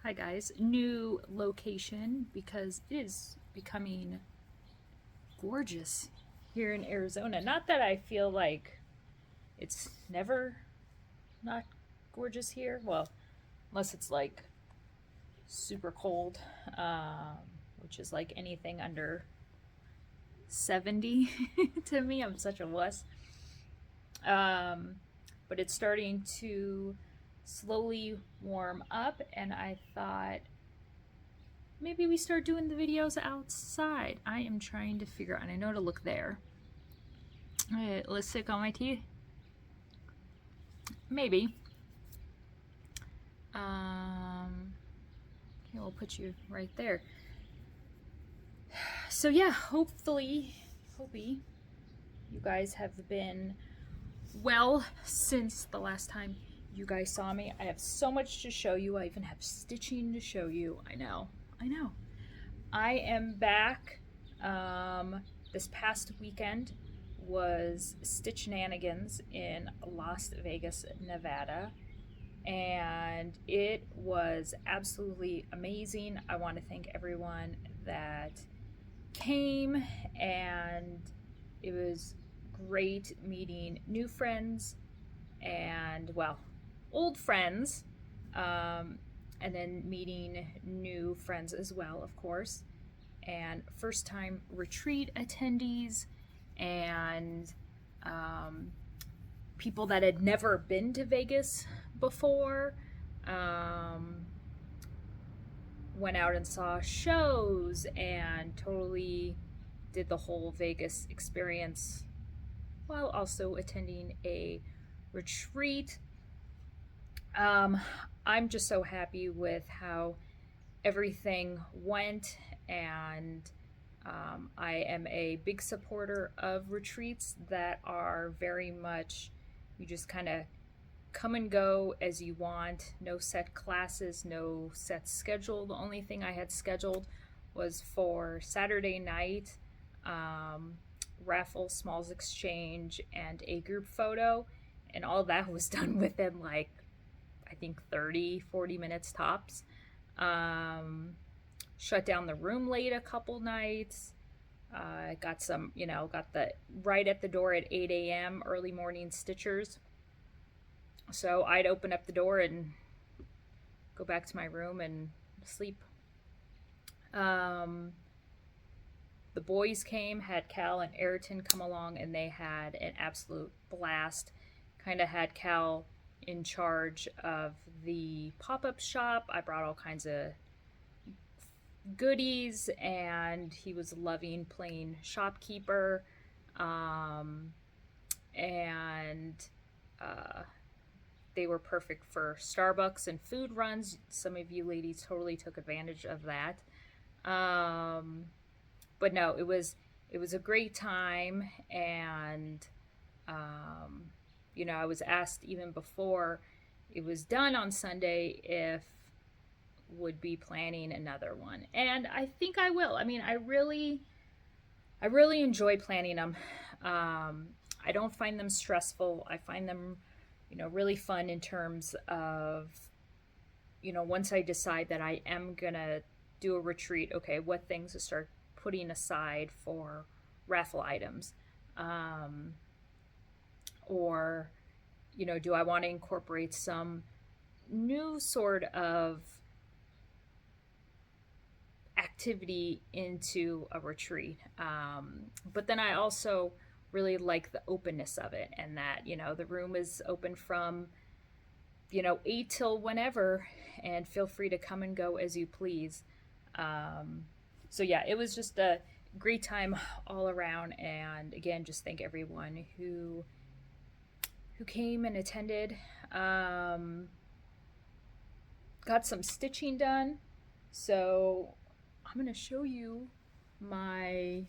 Hi guys, new location because it is becoming gorgeous here in Arizona. Not that I feel like it's never not gorgeous here. Well, unless it's like super cold, which is like anything under 70 to me. I'm such a wuss. But it's starting to slowly warm up, and I thought maybe we start doing the videos outside. I am trying to figure out, and I know to look there. Alright, let's stick on my teeth. Maybe. Okay, we'll put you right there. So yeah, hopefully you guys have been well since the last time you guys saw me. I have so much to show you. I even have stitching to show you. I know. I am back. This past weekend was Stitchnanigans in Las Vegas, Nevada, and it was absolutely amazing. I want to thank everyone that came, and it was great meeting new friends and, well, old friends, and then meeting new friends as well, of course, and first time retreat attendees, and people that had never been to Vegas before. Went out and saw shows and totally did the whole Vegas experience while also attending a retreat. I'm just so happy with how everything went, and I am a big supporter of retreats that are very much, you just kind of come and go as you want. No set classes, no set schedule. The only thing I had scheduled was for Saturday night, raffle, smalls exchange, and a group photo, and all that was done within like I think 30-40 minutes tops. Shut down the room late a couple nights. Got some, got the right at the door at 8 a.m. early morning stitchers. So I'd open up the door and go back to my room and sleep. The boys came, had Cal and Ayrton come along, and they had an absolute blast. Kind of had Cal in charge of the pop-up shop. I brought all kinds of goodies, and he was loving playing shopkeeper. They were perfect for Starbucks and food runs. Some of you ladies totally took advantage of that. But no, it was a great time, and I was asked even before it was done on Sunday if would be planning another one, and I think I will. I mean, I really enjoy planning them. I don't find them stressful. I find them, really fun in terms of, once I decide that I am gonna do a retreat, okay, what things to start putting aside for raffle items, or do I want to incorporate some new sort of activity into a retreat. But then I also really like the openness of it, and that the room is open from 8 till whenever, and feel free to come and go as you please. So yeah, it was just a great time all around, and again, just thank everyone who came and attended. Got some stitching done, so I'm going to show you my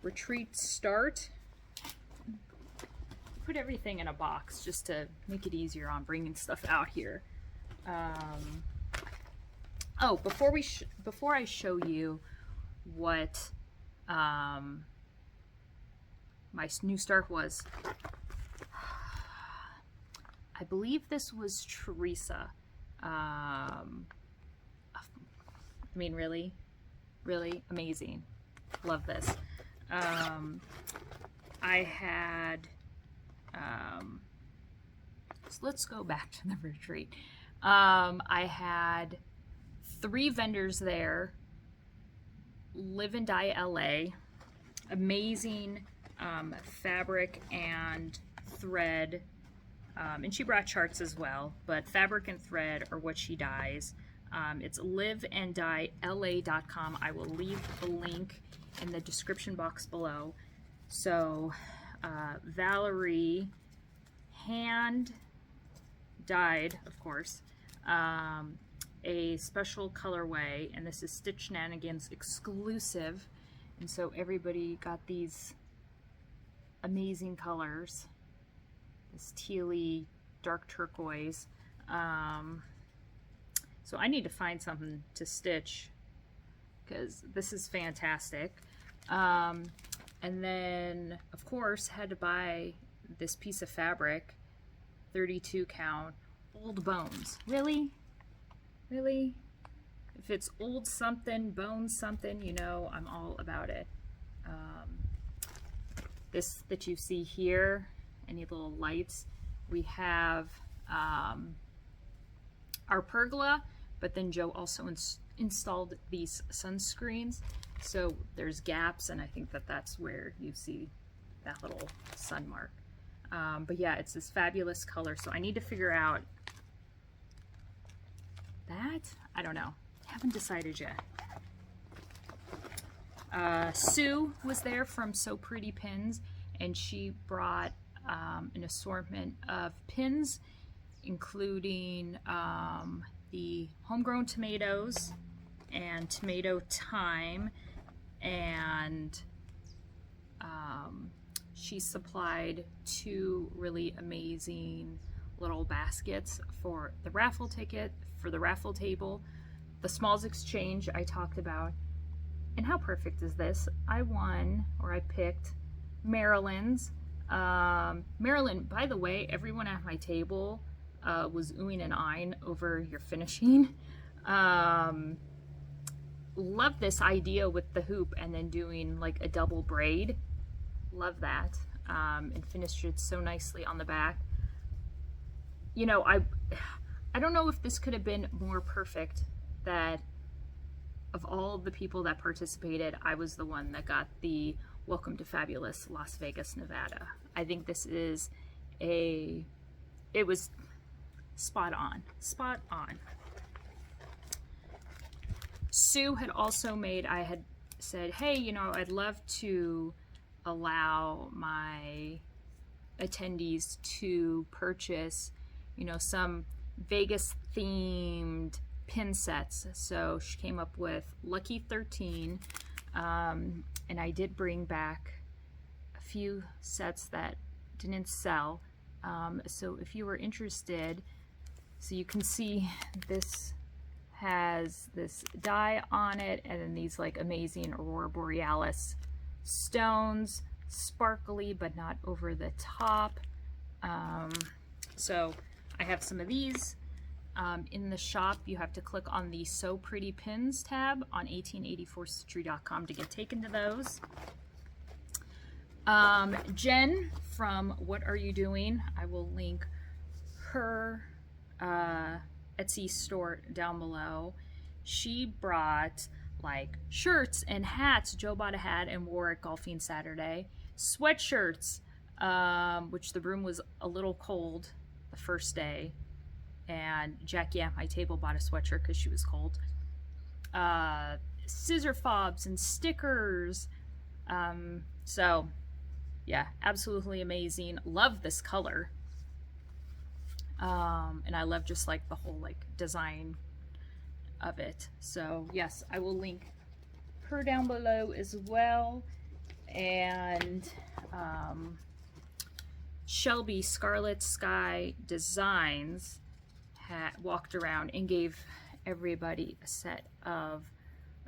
retreat start. Put everything in a box just to make it easier on bringing stuff out here. Before I show you what my new start was, I believe this was Teresa I mean, really, really amazing. Love this. I had, so let's go back to the retreat. I had 3 vendors there. Live and Dye LA. Amazing fabric and thread. And she brought charts as well, but fabric and thread are what she dyes. It's liveanddyeLA.com. I will leave the link in the description box below. So Valerie hand dyed, of course, a special colorway, and this is Stitchnanigans exclusive, and so everybody got these amazing colors, this tealy dark turquoise. So I need to find something to stitch because this is fantastic. And then of course had to buy this piece of fabric, 32 count, old bones. Really? Really? If it's old something, bones something, you know, I'm all about it. This that you see here, any little lights, we have our pergola, but then Joe also installed these sunscreens. So there's gaps, and I think that that's where you see that little sun mark. But yeah, it's this fabulous color. So I need to figure out that. I don't know. Haven't decided yet. Sue was there from So Pretty Pins, and she brought an assortment of pins, including the homegrown tomatoes and tomato thyme, and she supplied 2 really amazing little baskets for the raffle ticket, for the raffle table. The Smalls Exchange I talked about. And how perfect is this? I won, or I picked Marilyn's. Marilyn, by the way, everyone at my table was oohing and eyeing over your finishing. Love this idea with the hoop and then doing like a double braid. Love that. And finished it so nicely on the back. You know, I don't know if this could have been more perfect, that of all the people that participated, I was the one that got the Welcome to Fabulous Las Vegas, Nevada. I think this is it was spot on, spot on. Sue had also made, I had said, hey, you know, I'd love to allow my attendees to purchase, you know, some Vegas themed pin sets. So she came up with Lucky 13, and I did bring back a few sets that didn't sell. So if you were interested, so you can see this has this die on it, and then these like amazing Aurora Borealis stones, sparkly but not over the top. So I have some of these. In the shop, you have to click on the So Pretty Pins tab on 1884stitchery.com to get taken to those. Jen from What Are You Doing? I will link her Etsy store down below. She brought like shirts and hats. Joe bought a hat and wore it golfing Saturday. Sweatshirts, which the room was a little cold the first day. And Jackie at my table bought a sweatshirt because she was cold. Scissor fobs and stickers. So, yeah, absolutely amazing. Love this color. And I love just like the whole like design of it. So, yes, I will link her down below as well. And Shelby, Scarlet Sky Designs, walked around and gave everybody a set of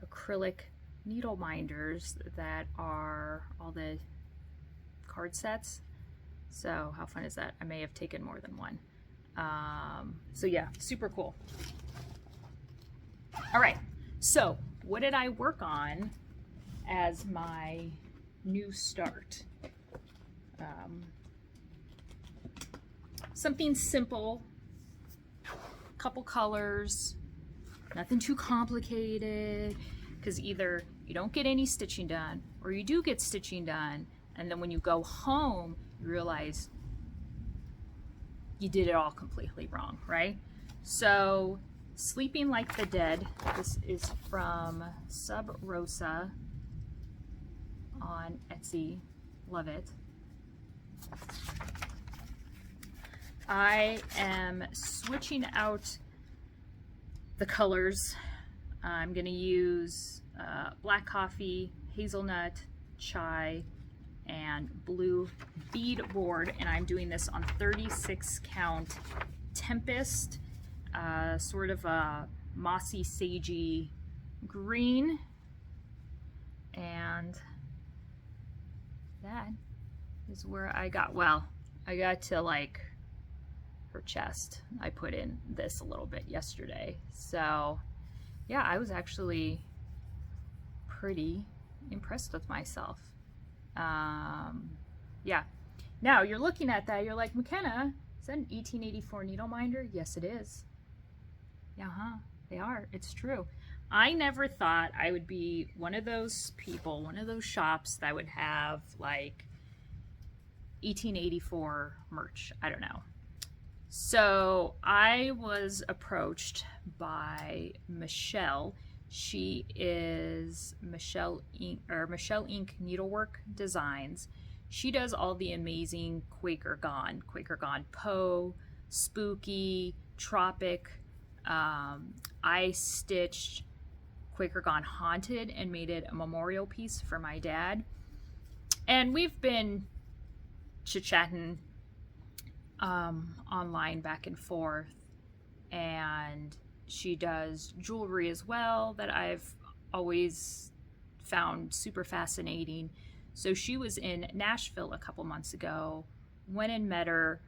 acrylic needle minders that are all the card sets. So how fun is that? I may have taken more than one. So yeah, super cool. All right, so what did I work on as my new start? Something simple, couple colors, nothing too complicated, because either you don't get any stitching done or you do get stitching done, and then when you go home you realize you did it all completely wrong, right? So Sleeping Like the Dead, this is from Sub Rosa on Etsy. Love it. I am switching out the colors. I'm going to use black coffee, hazelnut, chai, and blue beadboard, and I'm doing this on 36 count Tempest, sort of a mossy sagey green, and that is where I got, well, I got to like her chest. I put in this a little bit yesterday, so yeah, I was actually pretty impressed with myself. Yeah, now you're looking at that, you're like, McKenna, is that an 1884 needle minder? Yes, it is. Yeah, they are. It's true. I never thought I would be one of those people, one of those shops that would have like 1884 merch. I don't know. So I was approached by Michelle. She is Michelle Inc. Needlework Designs. She does all the amazing Quaker Gone Poe, Spooky, Tropic. I stitched Quaker Gone Haunted and made it a memorial piece for my dad. And we've been chit-chatting online back and forth, and she does jewelry as well that I've always found super fascinating. So she was in Nashville a couple months ago, went and met her,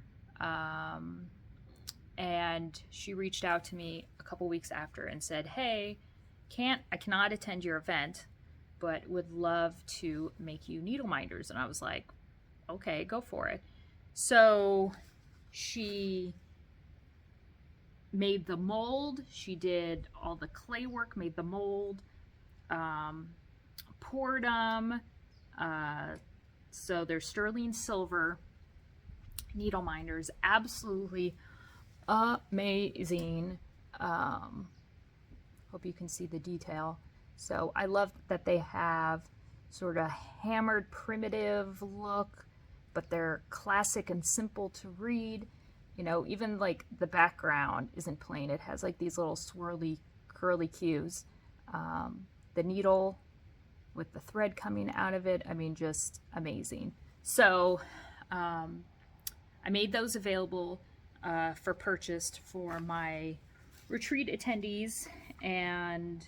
and she reached out to me a couple weeks after and said, hey, I cannot attend your event, but would love to make you needle minders. And I was like, okay, go for it. So she made the mold, she did all the clay work, made the mold, poured them. So they're sterling silver needle minders, absolutely amazing. Hope you can see the detail. So I love that they have sort of hammered primitive look, but they're classic and simple to read. You know, even like the background isn't plain. It has like these little swirly, curly cues. The needle with the thread coming out of it, I mean, just amazing. So I made those available for purchase for my retreat attendees, and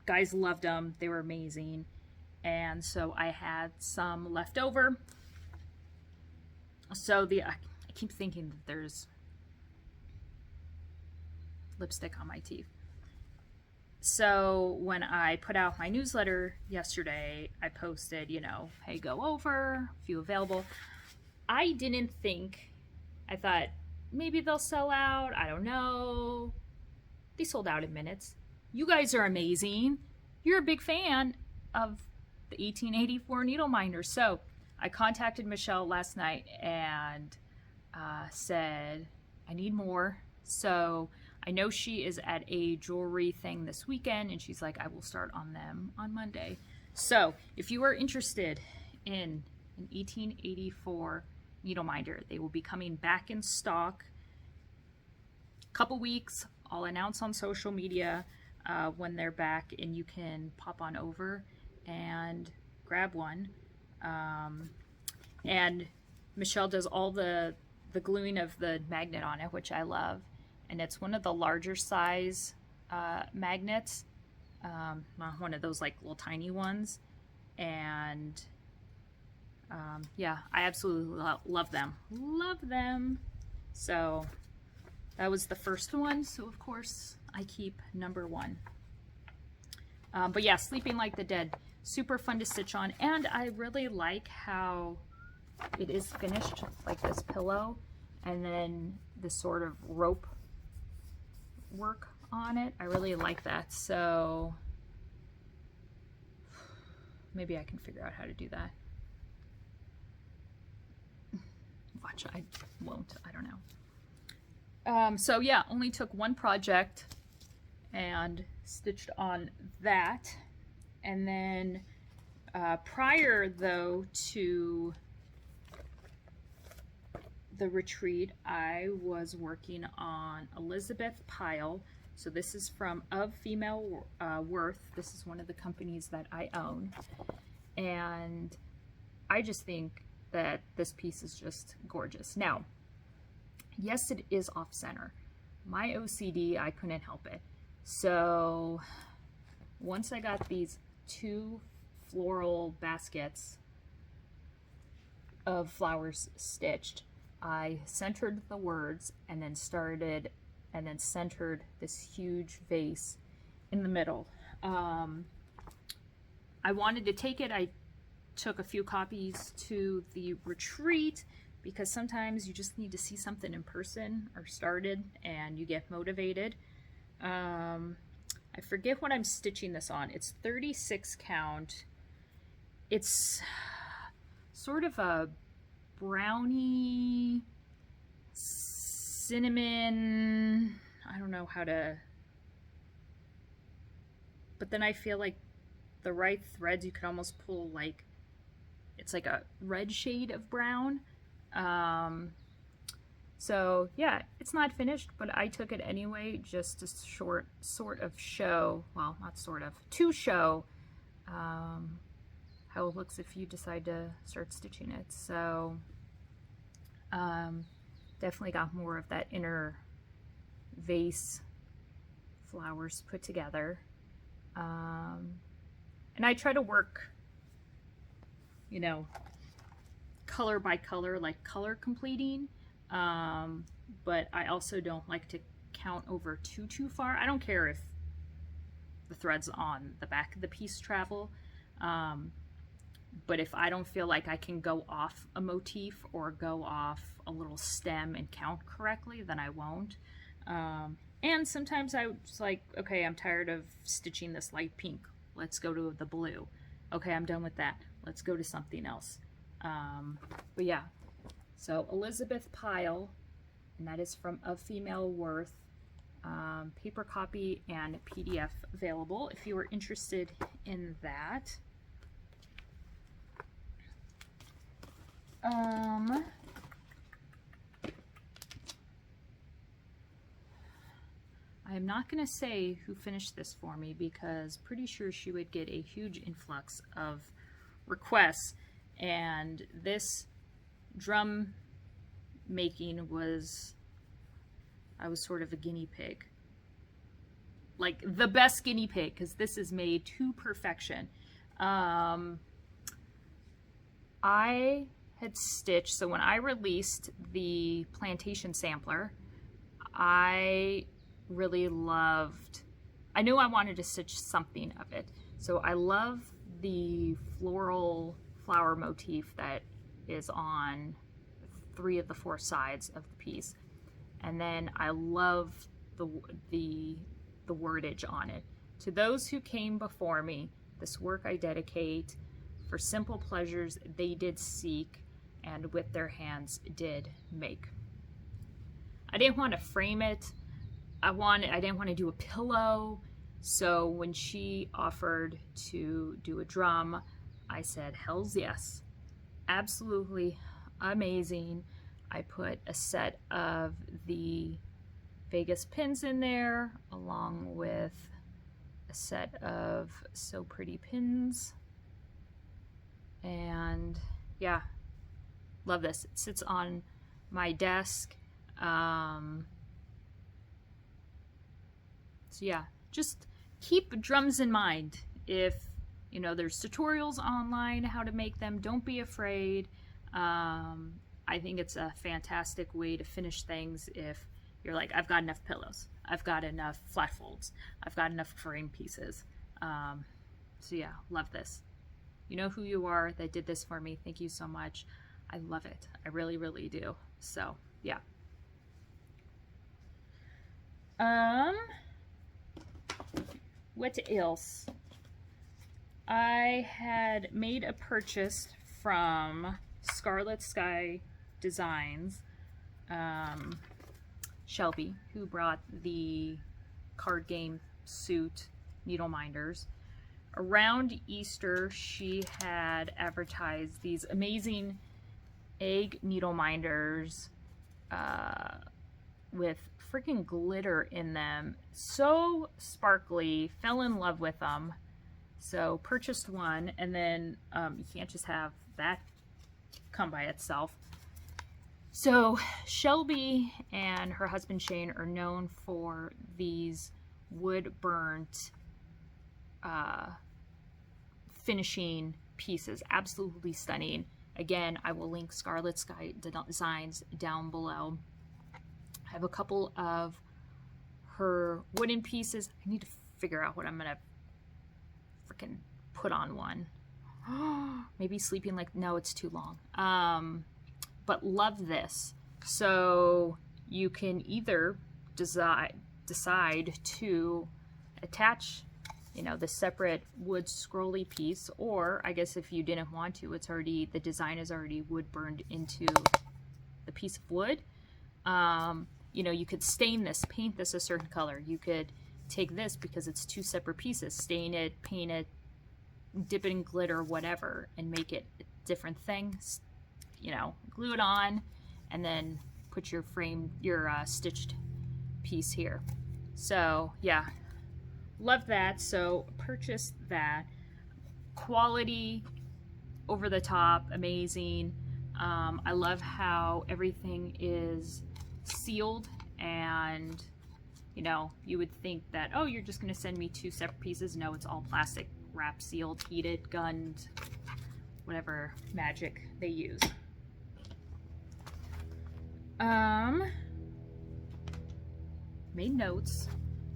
guys loved them. They were amazing. And so I had some left over. So I keep thinking that there's lipstick on my teeth. So when I put out my newsletter yesterday, I posted, you know, hey, go over, a few available. I didn't think, I thought maybe they'll sell out. I don't know. They sold out in minutes. You guys are amazing. You're a big fan of the 1884 needle minder. So I contacted Michelle last night and said, I need more. So I know she is at a jewelry thing this weekend, and she's like, I will start on them on Monday. So if you are interested in an 1884 needle minder, they will be coming back in stock. Couple weeks, I'll announce on social media when they're back, and you can pop on over and grab one. And Michelle does all the gluing of the magnet on it, which I love. And it's one of the larger size magnets, not one of those like little tiny ones. And yeah, I absolutely love them. Love them. So that was the first one. So of course I keep number 1. But yeah, Sleeping Like the Dead, super fun to stitch on. And I really like how it is finished like this pillow and then the sort of rope work on it. I really like that. So maybe I can figure out how to do that. Watch, I won't, I don't know. So yeah, only took one project and stitched on that. And then prior though to the retreat, I was working on Elizabeth Pyle. So this is from Of Female Worth. This is one of the companies that I own. And I just think that this piece is just gorgeous. Now, yes, it is off center. My OCD, I couldn't help it. So once I got these 2 floral baskets of flowers stitched, I centered the words and then centered this huge vase in the middle. I wanted to take it. I took a few copies to the retreat because sometimes you just need to see something in person or started and you get motivated. I forget what I'm stitching this on. It's 36 count. It's sort of a brownie, cinnamon, I don't know how to, but then I feel like the right threads you could almost pull, like it's like a red shade of brown. So yeah, it's not finished, but I took it anyway just to sort of show, well, not sort of, to show how it looks if you decide to start stitching it. So definitely got more of that inner vase flowers put together. And I try to work, you know, color by color, like color completing. But I also don't like to count over too far. I don't care if the threads on the back of the piece travel. But if I don't feel like I can go off a motif or go off a little stem and count correctly, then I won't. And sometimes I was like, okay, I'm tired of stitching this light pink. Let's go to the blue. Okay, I'm done with that. Let's go to something else. But yeah, so Elizabeth Pyle, and that is from Of Female Worth. Paper copy and PDF available if you were interested in that. I am not going to say who finished this for me because pretty sure she would get a huge influx of requests, and this drum making was, I was sort of a guinea pig, like the best guinea pig, because this is made to perfection. I had stitched, so when I released the plantation sampler, I really loved, I knew I wanted to stitch something of it. So I love the floral flower motif that is on 3 of the 4 sides of the piece. And then I love the wordage on it. To those who came before me, this work I dedicate. For simple pleasures they did seek, and with their hands did make. I didn't want to frame it. I didn't want to do a pillow. So when she offered to do a drum, I said, hells yes. Absolutely amazing. I put a set of the Vegas pins in there, along with a set of So Pretty pins. And yeah, love this. It sits on my desk. So yeah, just keep drums in mind. If, you know, there's tutorials online how to make them, don't be afraid. I think it's a fantastic way to finish things if you're like, I've got enough pillows, I've got enough flat folds, I've got enough frame pieces. So yeah, love this. You know who you are that did this for me. Thank you so much. I love it. I really, really do. So yeah. What else? I had made a purchase from Scarlet Sky Designs, Shelby, who brought the card game suit needle minders. Around Easter, she had advertised these amazing egg needle minders with freaking glitter in them. So sparkly. Fell in love with them. So purchased one, and then you can't just have that come by itself. So Shelby and her husband Shane are known for these wood burnt finishing pieces. Absolutely stunning. Again, I will link Scarlet Sky Designs down below. I have a couple of her wooden pieces. I need to figure out what I'm gonna freaking put on one. Maybe sleeping like, no, it's too long. But love this. So you can either decide to attach, you know, the separate wood scrolly piece, or I guess if you didn't want to, it's already, the design is already wood burned into the piece of wood. You know, you could stain this, paint this a certain color. You could take this, because it's two separate pieces, stain it, paint it, dip it in glitter, whatever, and make it a different thing. You know, glue it on, and then put your frame, your stitched piece here. So yeah, love that. So purchased that. Quality, over the top, amazing. I love how everything is sealed, and you know, you would think that, oh, you're just going to send me two separate pieces. No, it's all plastic wrap, sealed, heated, gunned, whatever magic they use. Made notes,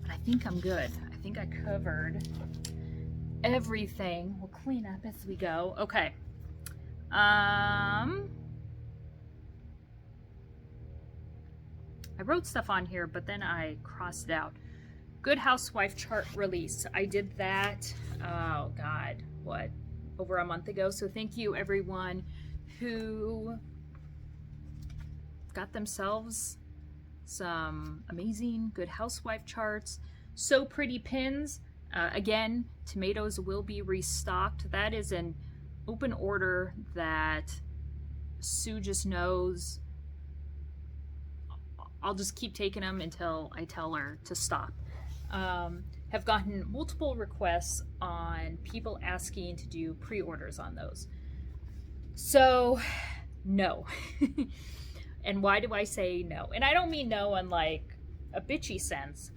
but I think I'm good. I think I covered everything. We'll clean up as we go. Okay. I wrote stuff on here, but then I crossed it out. Good Housewife chart release. I did that, oh God, what, over a month ago. So thank you everyone who got themselves some amazing Good Housewife charts. So pretty pins. Again, tomatoes will be restocked. That is an open order that Sue just knows I'll just keep taking them until I tell her to stop. Have gotten multiple requests on people asking to do pre-orders on those. So, no. And why do I say no? And I don't mean no in like a bitchy sense.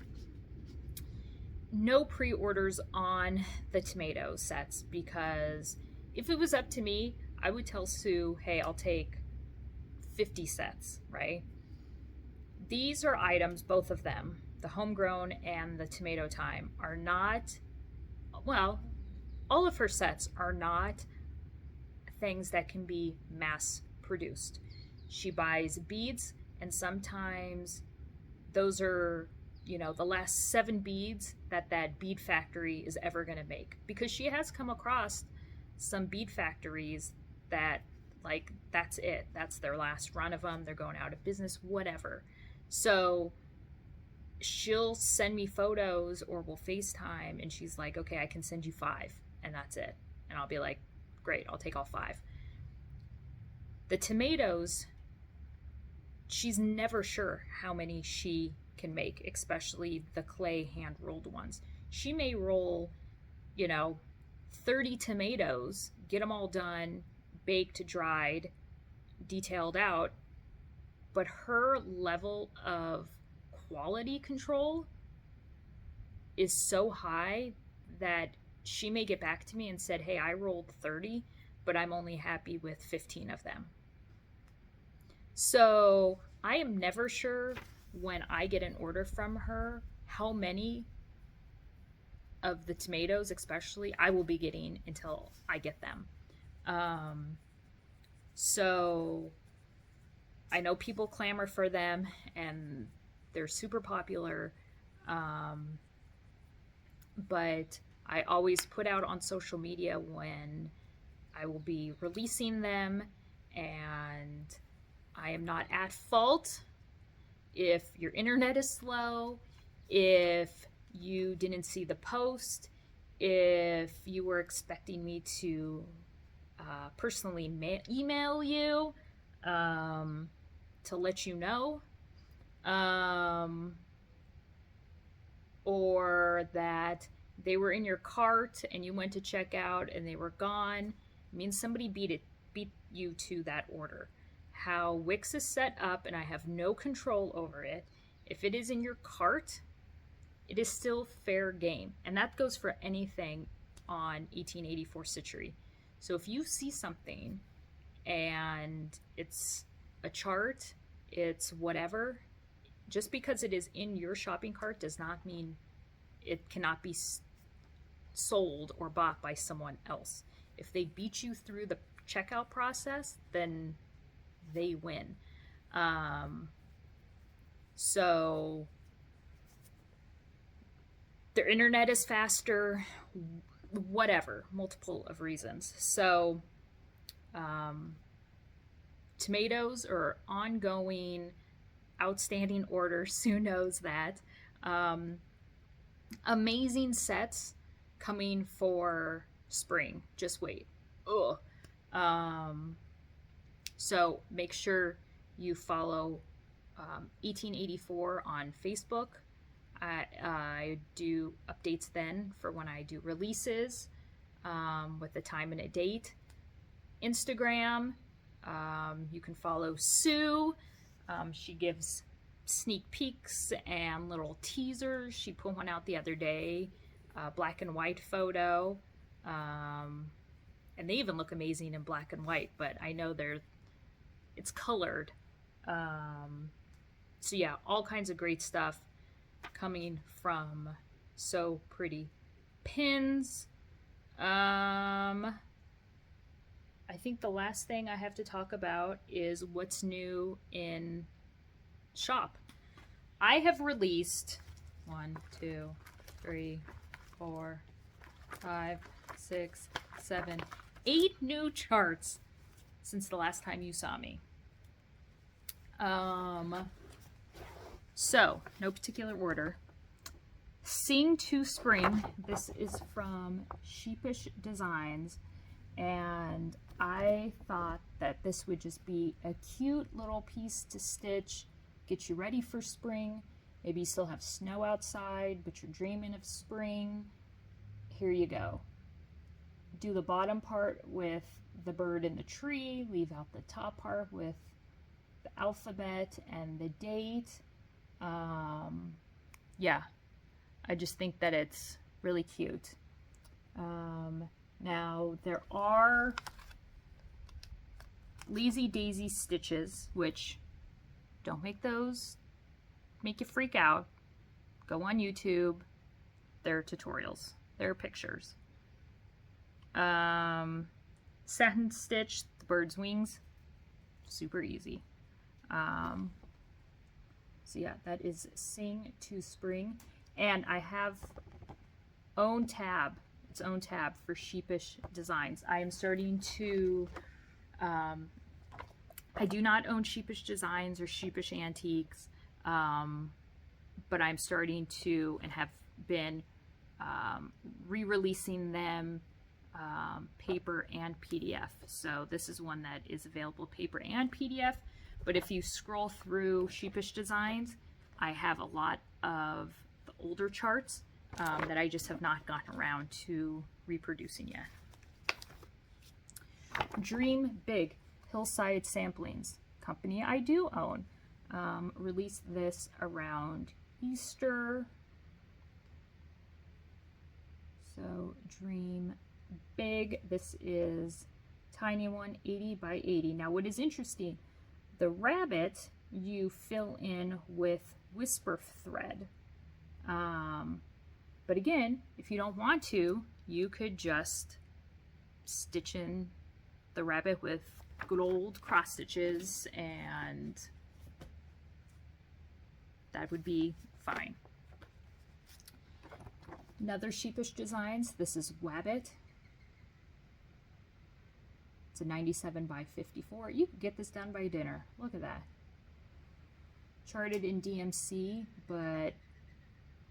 No pre-orders on the tomato sets, because if it was up to me, I would tell Sue, hey, I'll take 50 sets, right? These are items, both of them, the homegrown and the tomato time, are not, well, all of her sets are not things that can be mass produced. She buys beads, and sometimes those are, you know, the last 7 beads that bead factory is ever going to make, because she has come across some bead factories that, like, that's it. That's their last run of them. They're going out of business, whatever. So she'll send me photos, or we'll FaceTime, and she's like, okay, I can send you 5, and that's it. And I'll be like, great, I'll take all 5. The tomatoes, she's never sure how many she can make, especially the clay hand-rolled ones. She may roll, you know, 30 tomatoes, get them all done, baked, dried, detailed out, but her level of quality control is so high that she may get back to me and said, hey, I rolled 30, but I'm only happy with 15 of them. So I am never sure when I get an order from her how many of the tomatoes, especially, I will be getting until I get them. So I know people clamor for them and they're super popular. But I always put out on social media when I will be releasing them, and I am not at fault if your internet is slow, if you didn't see the post, if you were expecting me to personally email you to let you know, or that they were in your cart and you went to check out and they were gone. It means somebody beat you to that order. How Wix is set up, and I have no control over it. If it is in your cart, it is still fair game, and that goes for anything on 1884 Stitchery. So if you see something and it's a chart, it's whatever, just because it is in your shopping cart does not mean it cannot be sold or bought by someone else. If they beat you through the checkout process, then they win. So their internet is faster, whatever, multiple of reasons. So tomatoes are ongoing, outstanding order. Sue knows that. Amazing sets coming for spring. Just wait. Ugh. So make sure you follow 1884 on Facebook. I do updates then for when I do releases with the time and a date. Instagram, you can follow Sue. She gives sneak peeks and little teasers. She put one out the other day, black and white photo. And they even look amazing in black and white, but I know it's colored. So yeah, all kinds of great stuff coming from So Pretty. Pins. I think the last thing I have to talk about is what's new in shop. I have released 1, 2, 3, 4, 5, 6, 7, 8 new charts since the last time you saw me. So, no particular order. Sing to Spring. This is from Sheepish Designs, and I thought that this would just be a cute little piece to stitch, get you ready for spring. Maybe you still have snow outside, but you're dreaming of spring. Here you go. Do the bottom part with the bird in the tree, leave out the top part with the alphabet and the date. Yeah, I just think that it's really cute. Now there are Lazy Daisy stitches, which don't make those make you freak out. Go on YouTube. They're tutorials. They're pictures. Satin stitch the bird's wings. Super easy. So yeah, that is Sing to Spring. And I have its own tab for Sheepish Designs. I am starting to, I do not own Sheepish Designs or Sheepish Antiques, but I'm starting to and have been re-releasing them paper and PDF. So this is one that is available paper and PDF, but if you scroll through Sheepish Designs, I have a lot of the older charts that I just have not gotten around to reproducing yet. Dream Big Hillside Samplings, company I do own, released this around Easter. So Dream Big, this is tiny one, 80 by 80. Now what is interesting, The rabbit you fill in with whisper thread. But again, if you don't want to, you could just stitch in the rabbit with good old cross stitches, and that would be fine. Another Sheepish Designs. This is Wabbit. It's a 97 by 54. You could get this done by dinner. Look at that. Charted in DMC, but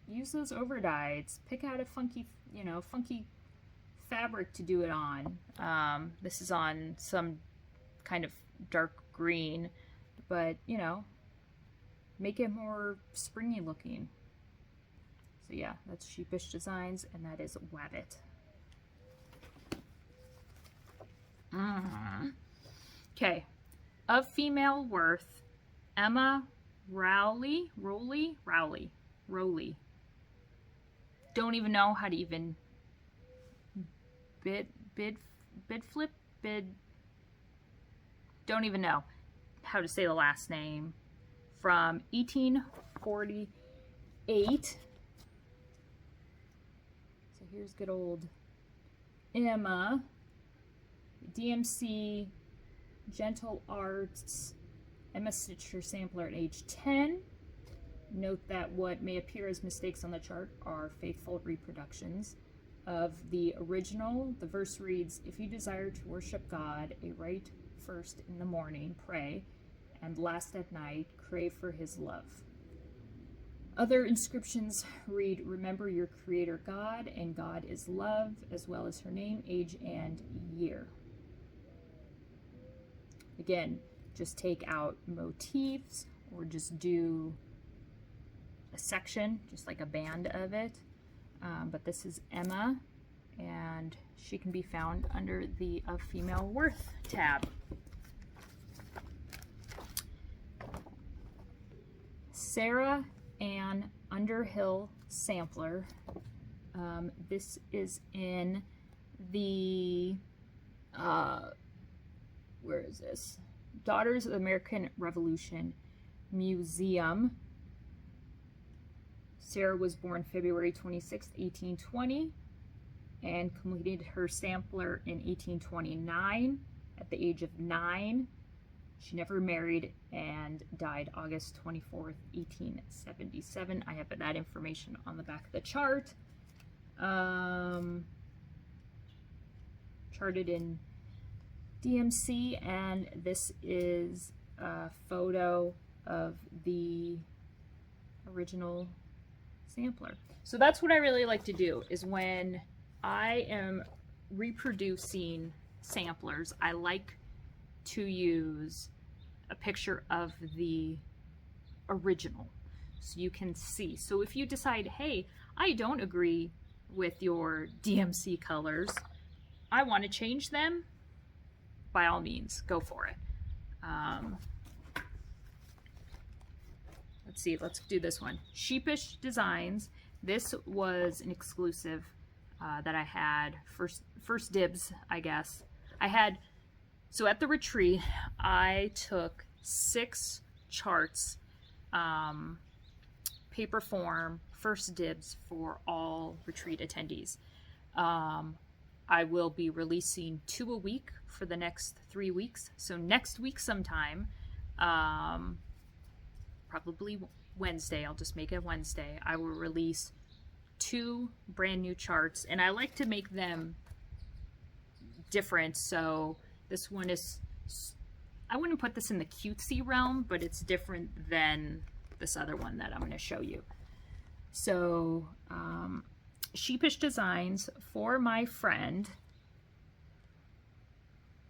use those over dyes. Pick out a funky, funky fabric to do it on. This is on some kind of dark green, but make it more springy looking. So yeah, that's Sheepish Designs, and that is Wabbit. Okay, of female worth, Emma Rowley. Don't even know how to even don't even know how to say the last name. From 1848. So here's good old Emma. DMC Gentle Arts. Emma stitched her sampler at age 10. Note that what may appear as mistakes on the chart are faithful reproductions of the original. The verse reads, "If you desire to worship God, a rite first in the morning, pray, and last at night, crave for his love." Other inscriptions read, "Remember your Creator God, and God is love, as well as her name, age, and year." Again, just take out motifs, or just do a section, just like a band of it. But this is Emma, and she can be found under the Of Female Worth tab. Sarah Ann Underhill sampler. This is in the where is this? Daughters of the American Revolution Museum. Sarah was born February 26, 1820, and completed her sampler in 1829 at the age of 9. She never married and died August 24th, 1877. I have that information on the back of the chart. Charted in DMC, and this is a photo of the original sampler. So that's what I really like to do, is when I am reproducing samplers, I like to use a picture of the original so you can see. So if you decide, hey, I don't agree with your DMC colors, I want to change them, by all means, go for it. Let's see, let's do this one. Sheepish Designs. This was an exclusive that I had, first dibs, I guess. So at the retreat, I took 6 charts, paper form, first dibs for all retreat attendees. I will be releasing 2 a week for the next 3 weeks. So next week sometime, probably Wednesday, I'll just make it Wednesday, I will release 2 brand new charts, and I like to make them different. So this one is, I wouldn't put this in the cutesy realm, but it's different than this other one that I'm going to show you. So Sheepish Designs for my friend,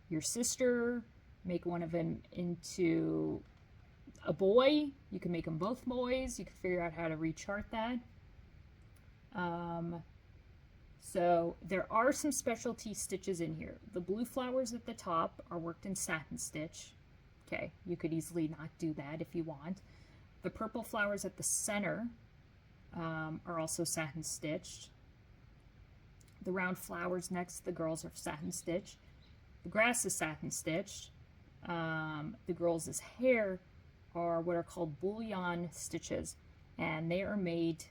your sister, make one of them into a boy. You can make them both boys. You can figure out how to rechart that. So there are some specialty stitches in here. The blue flowers at the top are worked in satin stitch. Okay, you could easily not do that if you want. The purple flowers at the center are also satin stitched. The round flowers next to the girls are satin stitched. The grass is satin stitched. The girls' hair are what are called bullion stitches, and they are made,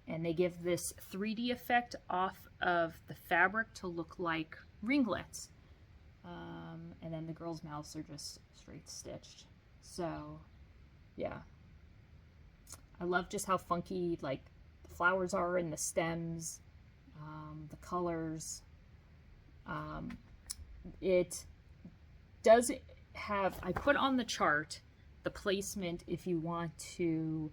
and they give this 3D effect off of the fabric to look like ringlets. And then the girls' mouths are just straight stitched. So, yeah. I love just how funky, like, the flowers are and the stems, the colors. It does have, I put on the chart the placement if you want to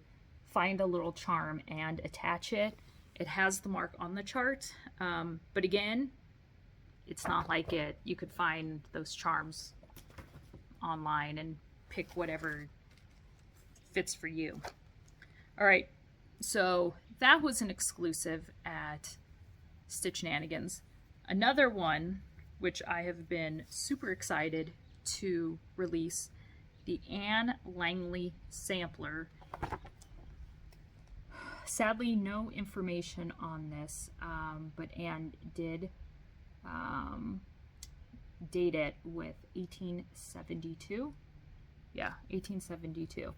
find a little charm and attach it. It has the mark on the chart, but again, it's not like it. You could find those charms online and pick whatever fits for you. All right, so that was an exclusive at Stitchnanigans. Another one, which I have been super excited to release, the Anne Langley sampler. Sadly, no information on this, but Anne did date it with 1872. Yeah, 1872.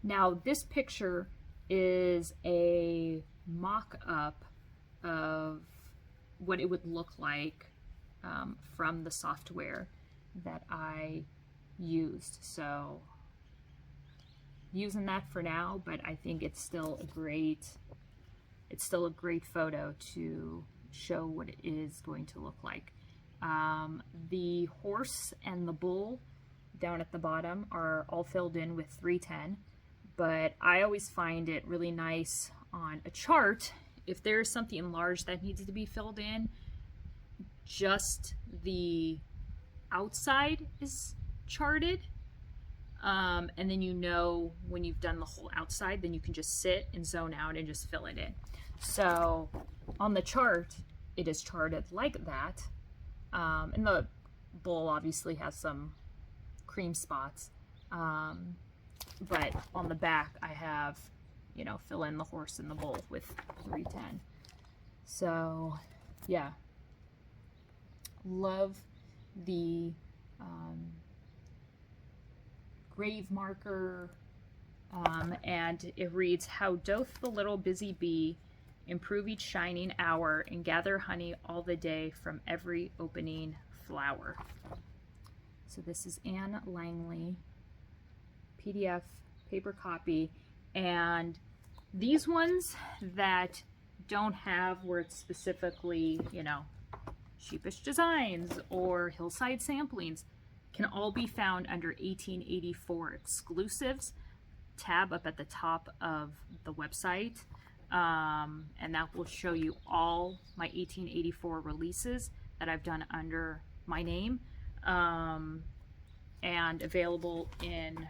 Now, this picture is a mock-up of what it would look like from the software that I used. So, using that for now, but I think it's still a great photo to show what it is going to look like. The horse and the bull down at the bottom are all filled in with 310, but I always find it really nice on a chart if there's something large that needs to be filled in, just the outside is charted, and then you know when you've done the whole outside, then you can just sit and zone out and just fill it in. So on the chart, it is charted like that, and the bull obviously has some cream spots, but on the back I have, you know, fill in the horse and the bull with 310. So yeah, love the grave marker, and it reads, "How doth the little busy bee improve each shining hour and gather honey all the day from every opening flower." So this is Anne Langley, PDF, paper copy, and these ones that don't have where it's specifically, you know, Sheepish Designs or Hillside Samplings can all be found under 1884 exclusives tab up at the top of the website, and that will show you all my 1884 releases that I've done under my name, and available in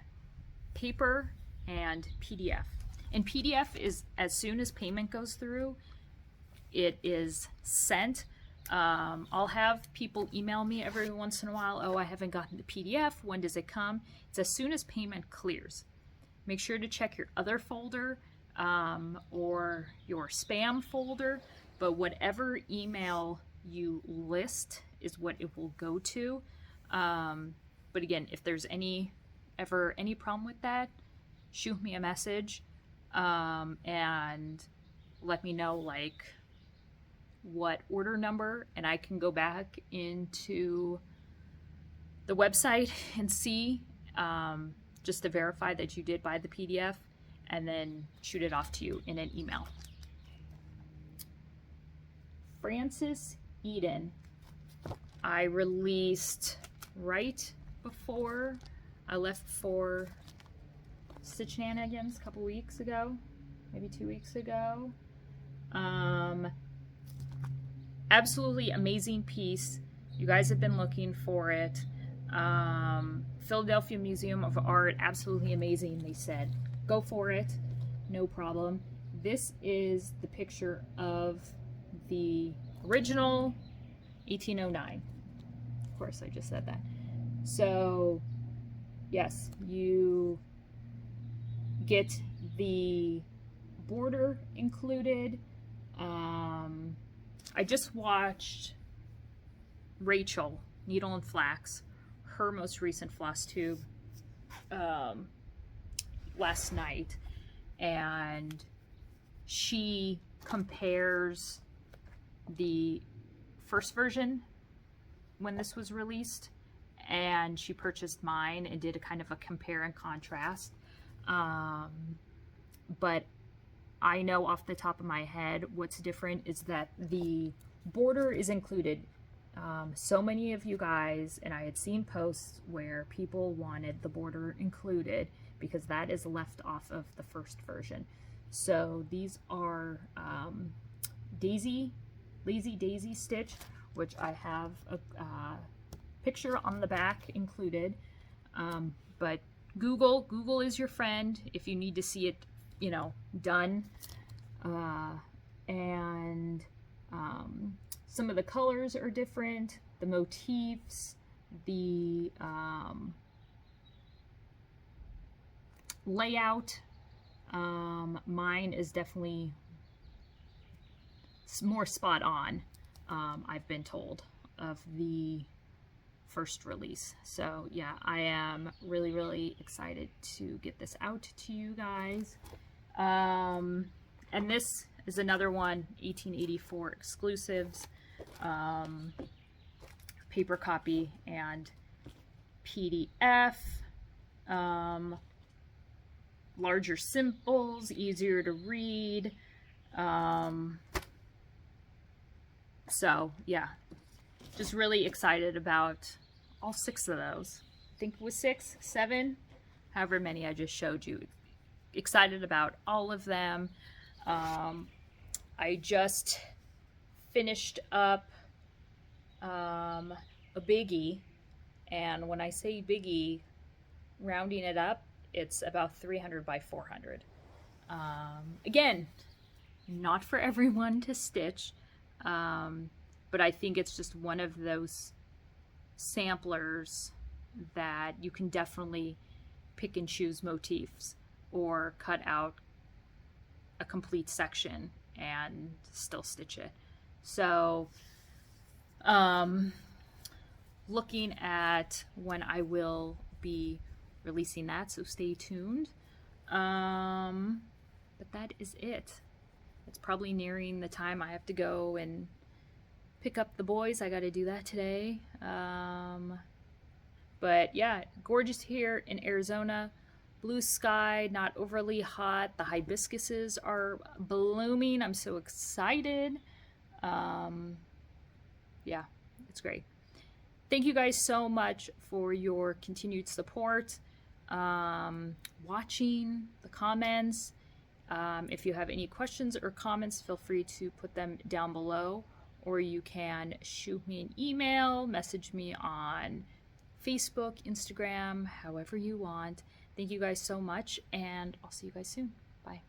paper and PDF. And PDF is, as soon as payment goes through, it is sent. I'll have people email me every once in a while, "Oh, I haven't gotten the PDF, when does it come?" It's as soon as payment clears. Make sure to check your other folder, or your spam folder, but whatever email you list is what it will go to. But again, if there's ever any problem with that, shoot me a message, and let me know, like, what order number, and I can go back into the website and see, just to verify that you did buy the PDF, and then shoot it off to you in an email. Frances Eden, I released right before I left for Stitchnanigans a couple weeks ago, maybe 2 weeks ago. Absolutely amazing piece. You guys have been looking for it. Philadelphia Museum of Art, absolutely amazing, they said. Go for it, no problem. This is the picture of the original 1809. Of course, I just said that. So, yes, you get the border included. I just watched Rachel, Needle and Flax, her most recent FlossTube last night, and she compares the first version when this was released, and she purchased mine and did a kind of a compare and contrast. But I know off the top of my head what's different is that the border is included. So many of you guys, and I had seen posts where people wanted the border included because that is left off of the first version. So these are Lazy Daisy stitch, which I have a picture on the back included. But Google is your friend if you need to see it, you know, done. Some of the colors are different, the motifs, the layout. Mine is definitely more spot on, I've been told, of the first release. So yeah, I am really, really excited to get this out to you guys. And this is another one, 1884 exclusives, paper copy and PDF, larger symbols, easier to read. So yeah, just really excited about all 6 of those. I think it was 6, 7, however many I just showed you. Excited about all of them. I just finished up a biggie, and when I say biggie, rounding it up, it's about 300 by 400. Again, not for everyone to stitch, but I think it's just one of those samplers that you can definitely pick and choose motifs or cut out a complete section and still stitch it. So looking at when I will be releasing that, so stay tuned. But that is it. It's probably nearing the time I have to go and pick up the boys. I got to do that today. But yeah, gorgeous here in Arizona. Blue sky, not overly hot. The hibiscuses are blooming. I'm so excited. Yeah, it's great. Thank you guys so much for your continued support, watching, the comments. If you have any questions or comments, feel free to put them down below, or you can shoot me an email, message me on Facebook, Instagram, however you want. Thank you guys so much, and I'll see you guys soon. Bye.